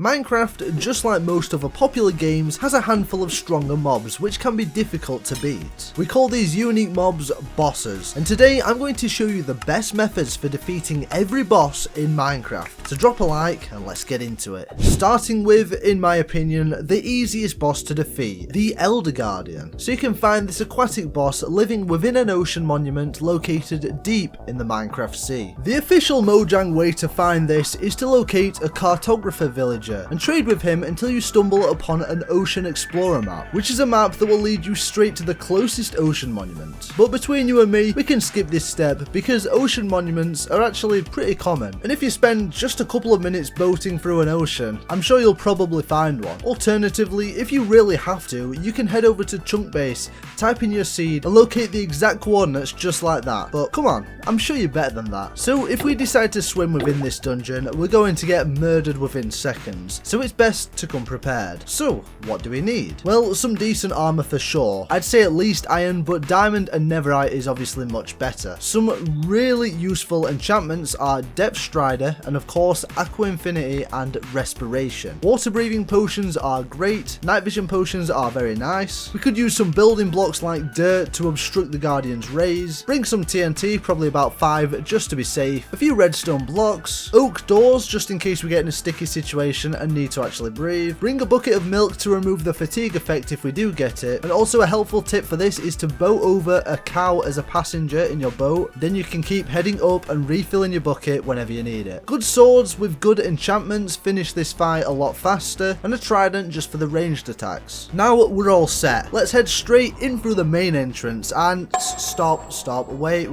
Minecraft, just like most other popular games, has a handful of stronger mobs which can be difficult to beat. We call these unique mobs bosses, and today I'm going to show you the best methods for defeating every boss in Minecraft. So drop a like and let's get into it. Starting with, in my opinion, the easiest boss to defeat, the Elder Guardian. So you can find this aquatic boss living within an ocean monument located deep in the Minecraft sea. The official Mojang way to find this is to locate a cartographer villager and trade with him until you stumble upon an Ocean Explorer map, which is a map that will lead you straight to the closest ocean monument. But between you and me, we can skip this step because ocean monuments are actually pretty common, and if you spend just a couple of minutes boating through an ocean, I'm sure you'll probably find one. Alternatively, if you really have to, you can head over to Chunk Base, type in your seed, and locate the exact coordinates just like that. But come on, I'm sure you're better than that. So if we decide to swim within this dungeon, we're going to get murdered within seconds. So it's best to come prepared. So what do we need? Well, some decent armor for sure. I'd say at least iron, but diamond and netherite is obviously much better. Some really useful enchantments are Depth Strider and of course Aqua Infinity and Respiration. Water breathing potions are great. Night vision potions are very nice. We could use some building blocks like dirt to obstruct the Guardian's rays. Bring some TNT, probably about 5 just to be safe. A few redstone blocks. Oak doors just in case we get in a sticky situation and need to actually breathe. Bring a bucket of milk to remove the fatigue effect if we do get it. And also a helpful tip for this is to boat over a cow as a passenger in your boat. Then you can keep heading up and refilling your bucket whenever you need it. Good swords with good enchantments finish this fight a lot faster, and a trident just for the ranged attacks. Now we're all set. Let's head straight in through the main entrance and stop, wait.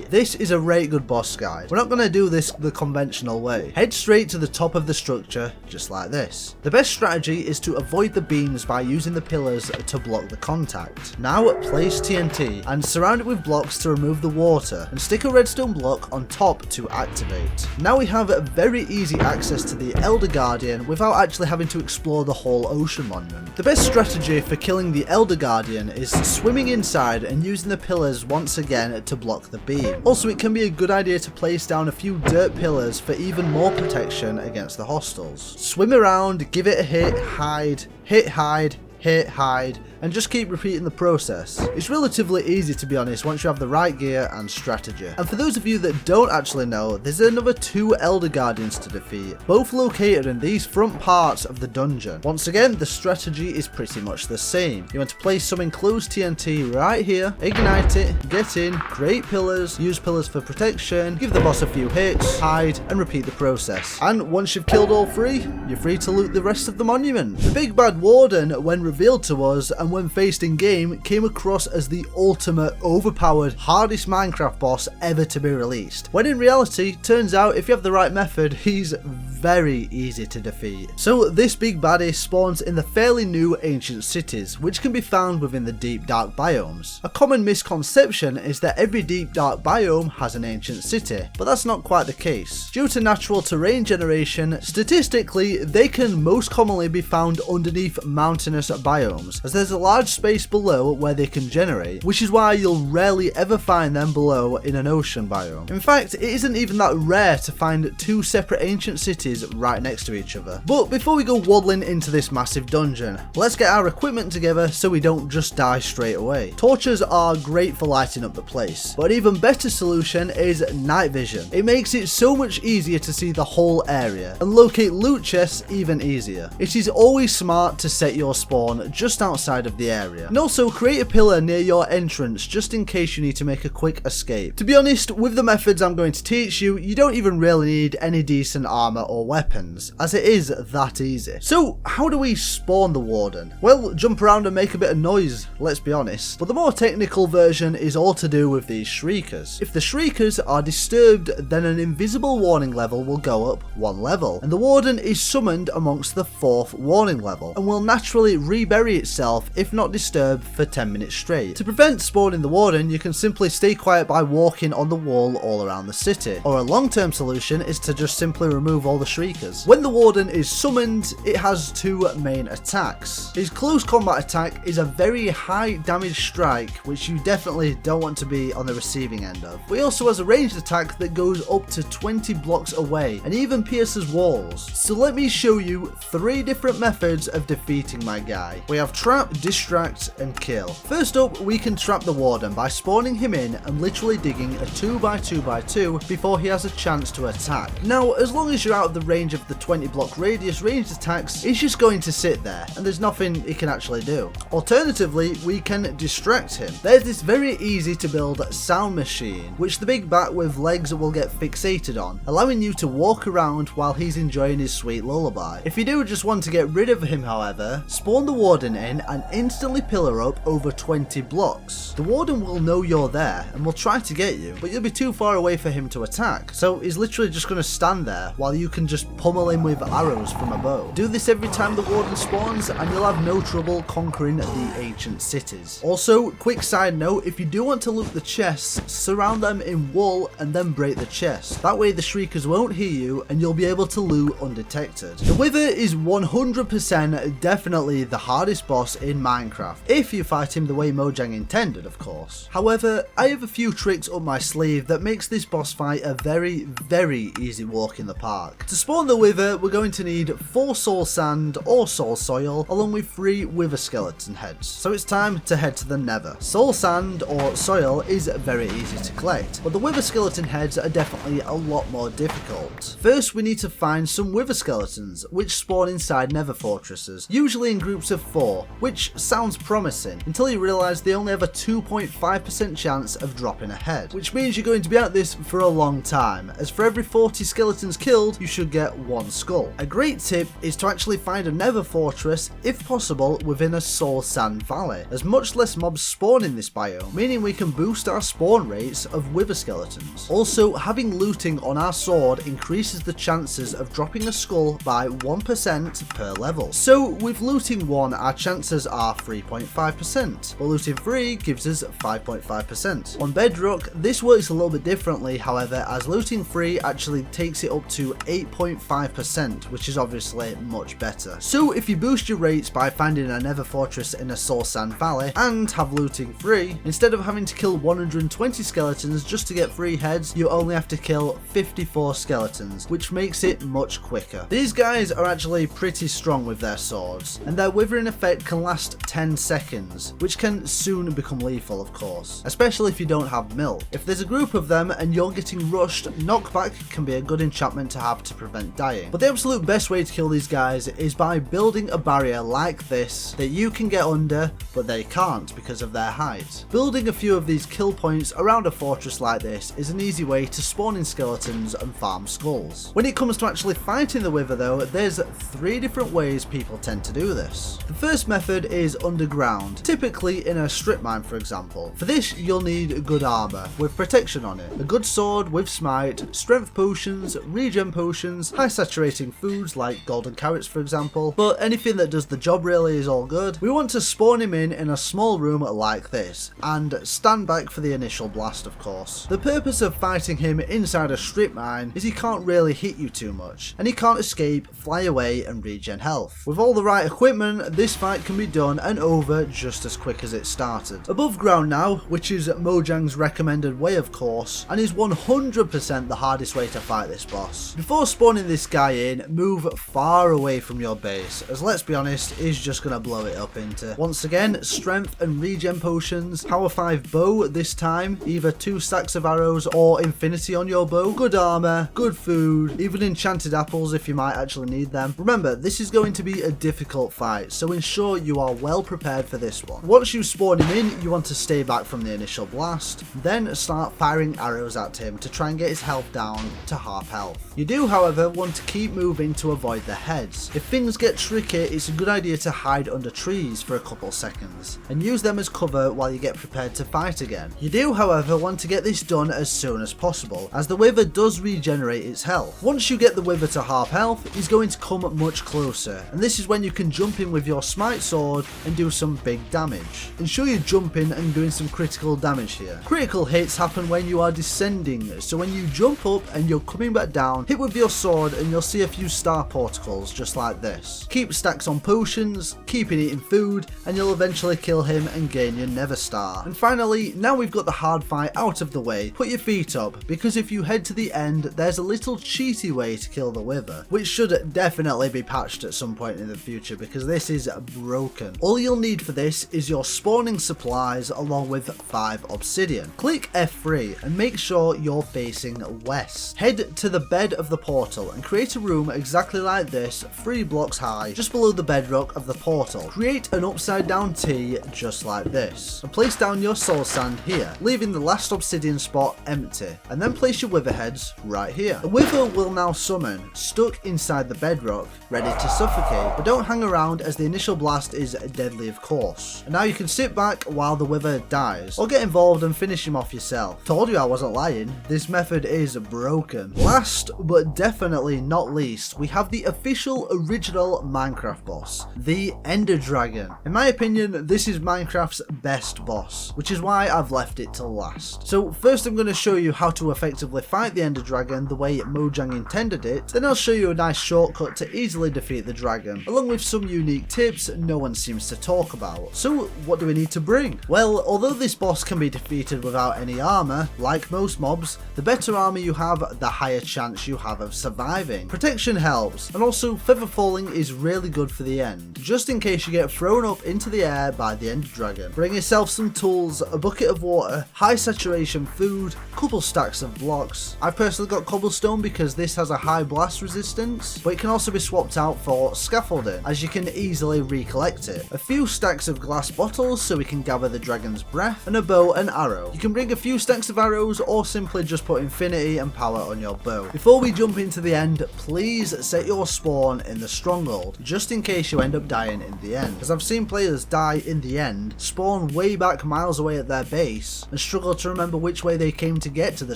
This is a really good boss guide. We're not going to do this the conventional way. Head straight to the top of the structure, just like this. The best strategy is to avoid the beams by using the pillars to block the contact. Now place TNT and surround it with blocks to remove the water, and stick a redstone block on top to activate. Now we have very easy access to the Elder Guardian without actually having to explore the whole ocean monument. The best strategy for killing the Elder Guardian is swimming inside and using the pillars once again to block the beam. Also, it can be a good idea to place down a few dirt pillars for even more protection against the hostiles. Swim around, give it a hit, hide, hit, hide, hit, hide, and just keep repeating the process. It's relatively easy, to be honest, once you have the right gear and strategy. And for those of you that don't actually know, there's another 2 Elder Guardians to defeat, both located in these front parts of the dungeon. Once again, the strategy is pretty much the same. You want to place some enclosed TNT right here, ignite it, get in, create pillars, use pillars for protection, give the boss a few hits, hide, and repeat the process. And once you've killed all 3, you're free to loot the rest of the monument. The big bad Warden, when revealed to us and when faced in game, came across as the ultimate overpowered hardest Minecraft boss ever to be released, when in reality, turns out if you have the right method, he's very easy to defeat. So this big baddie spawns in the fairly new ancient cities, which can be found within the deep dark biomes. A common misconception is that every deep dark biome has an ancient city, but that's not quite the case. Due to natural terrain generation, statistically they can most commonly be found underneath mountainous biomes, as there's a large space below where they can generate, which is why you'll rarely ever find them below in an ocean biome. In fact, it isn't even that rare to find 2 separate ancient cities right next to each other. But before we go waddling into this massive dungeon, let's get our equipment together so we don't just die straight away. Torches are great for lighting up the place, but an even better solution is night vision. It makes it so much easier to see the whole area, and locate loot chests even easier. It is always smart to set your spawn just outside of the area, and also create a pillar near your entrance just in case you need to make a quick escape. To be honest, with the methods I'm going to teach you, you don't even really need any decent armor or weapons, as it is that easy. So how do we spawn the Warden? Well, jump around and make a bit of noise, let's be honest, but the more technical version is all to do with these shriekers. If the shriekers are disturbed, then an invisible warning level will go up 1 level, and the Warden is summoned amongst the 4th warning level, and will naturally rebury itself if not disturb, for 10 minutes straight. To prevent spawning the Warden, you can simply stay quiet by walking on the wall all around the city, or a long-term solution is to just simply remove all the Shriekers. When the Warden is summoned, it has two main attacks. His close combat attack is a very high damage strike, which you definitely don't want to be on the receiving end of. But he also has a ranged attack that goes up to 20 blocks away and even pierces walls. So let me show you 3 different methods of defeating my guy. We have trap, distract and kill. First up, we can trap the Warden by spawning him in and literally digging a 2x2x2 before he has a chance to attack. Now, as long as you're out of the range of the 20 block radius ranged attacks, he's just going to sit there and there's nothing he can actually do. Alternatively, we can distract him. There's this very easy to build sound machine, which the big bat with legs will get fixated on, allowing you to walk around while he's enjoying his sweet lullaby. If you do just want to get rid of him, however, spawn the Warden in and instantly pillar up over 20 blocks. The Warden will know you're there and will try to get you, but you'll be too far away for him to attack, so he's literally just going to stand there while you can just pummel him with arrows from a bow. Do this every time the Warden spawns and you'll have no trouble conquering the ancient cities. Also, quick side note, if you do want to loot the chests, surround them in wool and then break the chest. That way the Shriekers won't hear you and you'll be able to loot undetected. The Wither is 100% definitely the hardest boss in Minecraft, if you fight him the way Mojang intended, of course. However, I have a few tricks up my sleeve that makes this boss fight a very easy walk in the park. To spawn the Wither, we're going to need 4 soul sand or soul soil, along with 3 Wither skeleton heads. So it's time to head to the Nether. Soul sand or soil is very easy to collect, but the Wither skeleton heads are definitely a lot more difficult. First, we need to find some Wither skeletons, which spawn inside Nether fortresses, usually in groups of 4, which sounds promising, until you realise they only have a 2.5% chance of dropping a head, which means you're going to be at this for a long time, as for every 40 skeletons killed, you should get 1 skull. A great tip is to actually find a Nether fortress, if possible, within a soul sand valley, as much less mobs spawn in this biome, meaning we can boost our spawn rates of Wither skeletons. Also, having looting on our sword increases the chances of dropping a skull by 1% per level. So with looting 1, our chances are 3.5%, but looting 3 gives us 5.5%. On Bedrock, this works a little bit differently, however, as looting 3 actually takes it up to 8.5%, which is obviously much better. So if you boost your rates by finding a Nether fortress in a soul sand valley and have looting 3, instead of having to kill 120 skeletons just to get 3 heads, you only have to kill 54 skeletons, which makes it much quicker. These guys are actually pretty strong with their swords, and their withering effect can last 10 seconds, which can soon become lethal, of course, especially if you don't have milk. If there's a group of them and you're getting rushed, knockback can be a good enchantment to have to prevent dying. But the absolute best way to kill these guys is by building a barrier like this that you can get under, but they can't because of their height. Building a few of these kill points around a fortress like this is an easy way to spawn in skeletons and farm skulls. When it comes to actually fighting the Wither though, there's 3 different ways people tend to do this. The first method is underground, typically in a strip mine for example. For this you'll need good armor with protection on it, a good sword with smite, strength potions, regen potions, high saturating foods like golden carrots for example, but anything that does the job really is all good. We want to spawn him in a small room like this, and stand back for the initial blast of course. The purpose of fighting him inside a strip mine is he can't really hit you too much, and he can't escape, fly away and regen health. With all the right equipment, this fight can be done and over just as quick as it started. Above ground now, which is Mojang's recommended way of course, and is 100% the hardest way to fight this boss. Before spawning this guy in, move far away from your base, as let's be honest, he's just gonna blow it up into. Once again, strength and regen potions, power 5 bow this time, either 2 stacks of arrows or infinity on your bow, good armor, good food, even enchanted apples if you might actually need them. Remember, this is going to be a difficult fight, so ensure you are well prepared for this one. Once you spawn him in, you want to stay back from the initial blast, then start firing arrows at him to try and get his health down to half health. You do, however, want to keep moving to avoid the heads. If things get tricky, it's a good idea to hide under trees for a couple seconds, and use them as cover while you get prepared to fight again. You do, however, want to get this done as soon as possible, as the Wither does regenerate its health. Once you get the Wither to half health, he's going to come much closer, and this is when you can jump in with your smite sword up and do some big damage. Ensure you're jumping and doing some critical damage here. Critical hits happen when you are descending, so when you jump up and you're coming back down, hit with your sword and you'll see a few star particles just like this. Keep stacks on potions, keep eating food, and you'll eventually kill him and gain your Nether Star. And finally, now we've got the hard fight out of the way, put your feet up, because if you head to the end, there's a little cheaty way to kill the Wither, which should definitely be patched at some point in the future because this is broken. All you'll need for this is your spawning supplies along with 5 obsidian. Click F3 and make sure you're facing west. Head to the bed of the portal and create a room exactly like this, 3 blocks high, just below the bedrock of the portal. Create an upside down T just like this, and place down your soul sand here, leaving the last obsidian spot empty, and then place your wither heads right here. The wither will now summon, stuck inside the bedrock, ready to suffocate, but don't hang around as the initial blast is deadly of course. And now you can sit back while the wither dies, or get involved and finish him off yourself. Told you I wasn't lying, this method is broken. Last but definitely not least, we have the official original Minecraft boss, the Ender Dragon. In my opinion, this is Minecraft's best boss, which is why I've left it till last. So first I'm going to show you how to effectively fight the Ender Dragon the way Mojang intended it, then I'll show you a nice shortcut to easily defeat the dragon, along with some unique tips no one seems to talk about. So what do we need to bring? Well, although this boss can be defeated without any armor, like most mobs, the better armor you have, the higher chance you have of surviving. Protection helps, and also feather falling is really good for the end, just in case you get thrown up into the air by the Ender Dragon. Bring yourself some tools, a bucket of water, high saturation food, couple stacks of blocks. I've personally got cobblestone because this has a high blast resistance, but it can also be swapped out for scaffolding, as you can easily recollect it. A few stacks of glass bottles so we can gather the dragon's breath, and a bow and arrow. You can bring a few stacks of arrows or simply just put infinity and power on your bow. Before we jump into the end, please set your spawn in the stronghold, just in case you end up dying in the end, as I've seen players die in the end, spawn way back miles away at their base, and struggle to remember which way they came to get to the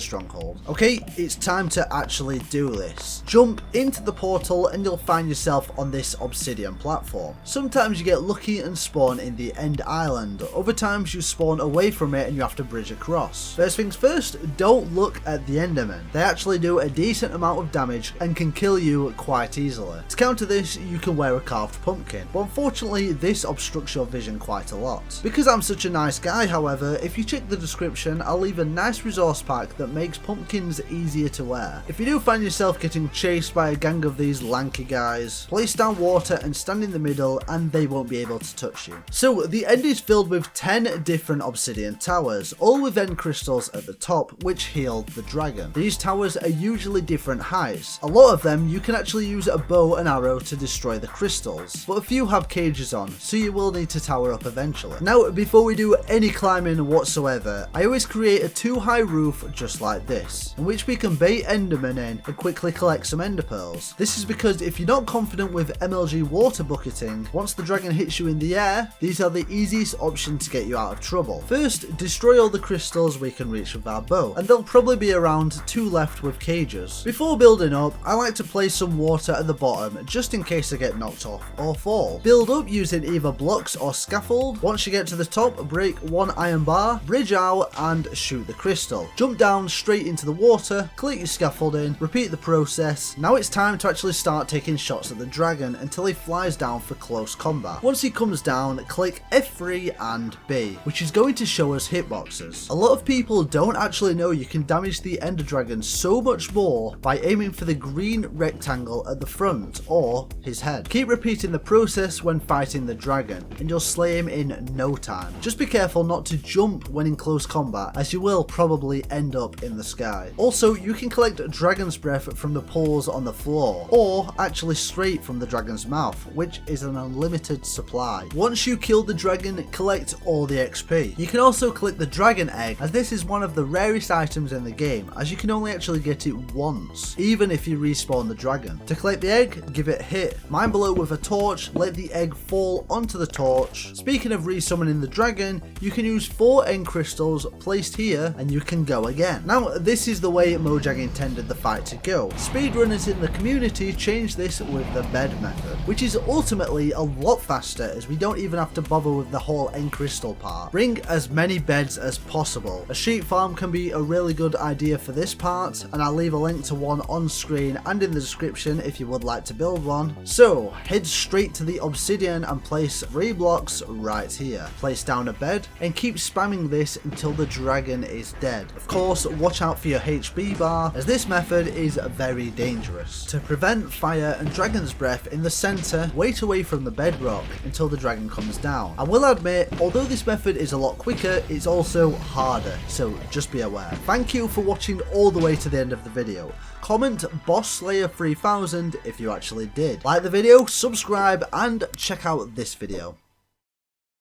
stronghold. Okay, it's time to actually do this. Jump into the portal and you'll find yourself on this obsidian platform. Sometimes you get lucky and spawn in the end island, other times you spawn away from it and you have to bridge across. First things first, don't look at the endermen. They actually do a decent amount of damage and can kill you quite easily. To counter this, you can wear a carved pumpkin, but unfortunately this obstructs your vision quite a lot. Because I'm such a nice guy, however, if you check the description, I'll leave a nice resource pack that makes pumpkins easier to wear. If you do find yourself getting chased by a gang of these lanky guys, place down water and stand in the middle and they won't be able to touch you. So the end is filled with 10 different obsidian towers, all with end crystals at the top, which heal the dragon. These towers are usually different heights. A lot of them you can actually use a bow and arrow to destroy the crystals, but a few have cages on, so you will need to tower up eventually. Now, before we do any climbing whatsoever, I always create a 2-high roof just like this, in which we can bait endermen in and quickly collect some ender pearls. This is because if you're not confident with MLG water bucketing, once the dragon hits you in the air, these are the easiest option to get you out of trouble. First, destroy all the crystals we can reach with our bow, and there'll probably be around 2 left with cages. Before building up, I like to place some water at the bottom just in case I get knocked off or fall. Build up using either blocks or scaffold. Once you get to the top, break 1 iron bar, bridge out and shoot the crystal. Jump down straight into the water, click your scaffolding, repeat the process. Now it's time to actually start taking shots at the dragon until he flies down for close combat. Once he comes down, click F3 and B, which is going to show us hitboxes. A lot of people don't actually know you can damage the ender dragon so much more by aiming for the green rectangle at the front or his head. Keep repeating the process when fighting the dragon and you'll slay him in no time. Just be careful not to jump when in close combat, as you will probably end up in the sky. Also, you can collect dragon's breath from the pores on the floor, or actually straight from the dragon's mouth, which is an unlimited supply. Once you kill the dragon, collect all the XP. You can also collect the dragon egg, as this is one of the rarest items in the game, as you can only actually get it once, even if you respawn the dragon. To collect the egg, give it a hit. Mine below with a torch, let the egg fall onto the torch. Speaking of resummoning the dragon, you can use 4 end crystals placed here and you can go again. Now this is the way Mojang intended the fight to go. Speedrunners in the community changed this with the bed method, which is ultimately a lot faster faster, as we don't even have to bother with the whole end crystal part. Bring as many beds as possible. A sheep farm can be a really good idea for this part, and I'll leave a link to one on screen and in the description if you would like to build one. So head straight to the obsidian and place 3 blocks right here. Place down a bed and keep spamming this until the dragon is dead. Of course, watch out for your HP bar, as this method is very dangerous. To prevent fire and dragon's breath in the center, wait away from the bedrock until the dragon comes down. I will admit, although this method is a lot quicker, it's also harder, so just be aware. Thank you for watching all the way to the end of the video. Comment Boss Slayer 3000 if you actually did. Like the video, subscribe, and check out this video.